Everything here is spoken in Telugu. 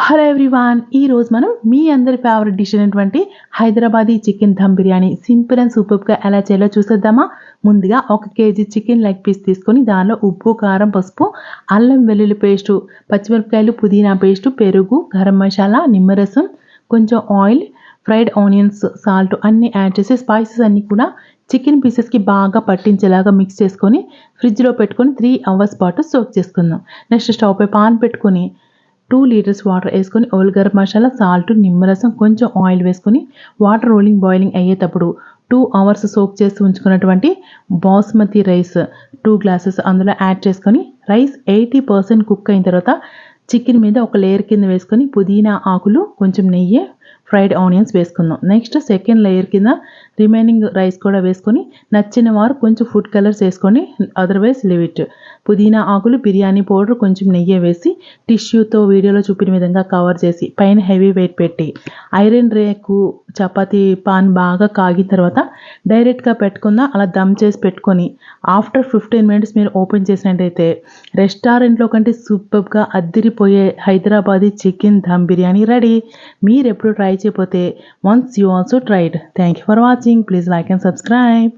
హలో ఎవ్రీవాన్, ఈరోజు మనం మీ అందరి ఫేవరెట్ డిష్ అయినటువంటి Hyderabadi chicken dum biryani simple and సూపర్గా ఎలా చేయాలో చూసేద్దామా. ముందుగా 1 కేజీ చికెన్ లెగ్ పీస్ తీసుకొని దానిలో ఉప్పు, కారం, పసుపు, అల్లం వెల్లుల్లి పేస్టు, పచ్చిమిరపకాయలు, పుదీనా పేస్టు, పెరుగు, గరం మసాలా, నిమ్మరసం, కొంచెం ఆయిల్, ఫ్రైడ్ ఆనియన్స్, సాల్ట్ అన్నీ యాడ్ చేసి స్పైసెస్ అన్నీ కూడా చికెన్ పీసెస్కి బాగా పట్టించేలాగా మిక్స్ చేసుకొని ఫ్రిడ్జ్లో పెట్టుకొని 3 అవర్స్ పాటు సోక్ చేసుకుందాం. నెక్స్ట్ స్టవ్ పై పాన్ పెట్టుకొని 2 లీటర్స్ వాటర్ వేసుకొని గరం మసాలా, సాల్ట్, నిమ్మరసం, కొంచెం ఆయిల్ వేసుకొని వాటర్ బాయిలింగ్ అయ్యేటప్పుడు 2 అవర్స్ సోక్ చేసి ఉంచుకున్నటువంటి బాస్మతి రైస్ 2 గ్లాసెస్ అందులో యాడ్ చేసుకొని రైస్ 80% కుక్ అయిన తర్వాత చికెన్ మీద ఒక లేయర్ కింద వేసుకొని పుదీనా ఆకులు, కొంచెం నెయ్యి, ఫ్రైడ్ ఆనియన్స్ వేసుకుందాం. నెక్స్ట్ సెకండ్ లేయర్ కింద రిమైనింగ్ రైస్ కూడా వేసుకొని నచ్చిన వారు కొంచెం ఫుడ్ కలర్స్ వేసుకోండి, అదర్వైజ్ లివ్ ఇట్. పుదీనా ఆకులు, బిర్యానీ పౌడర్, కొంచెం నెయ్యి వేసి టిష్యూతో వీడియోలో చూపిన విధంగా కవర్ చేసి పైన హెవీ వెయిట్ పెట్టి ఐరన్ రేకు చపాతీ పాన్ బాగా కాగిన తర్వాత డైరెక్ట్గా పెట్టుకుందాం. అలా దమ్ చేసి పెట్టుకొని ఆఫ్టర్ 15 మినిట్స్ మీరు ఓపెన్ చేసినట్టయితే రెస్టారెంట్లో కంటే సూపర్గా అద్దిరిపోయే హైదరాబాదీ చికెన్ దమ్ బిర్యానీ రెడీ. మీరు ఎప్పుడు ట్రై చేయకపోతే once you also tried. Thank you for watching. Please like and subscribe.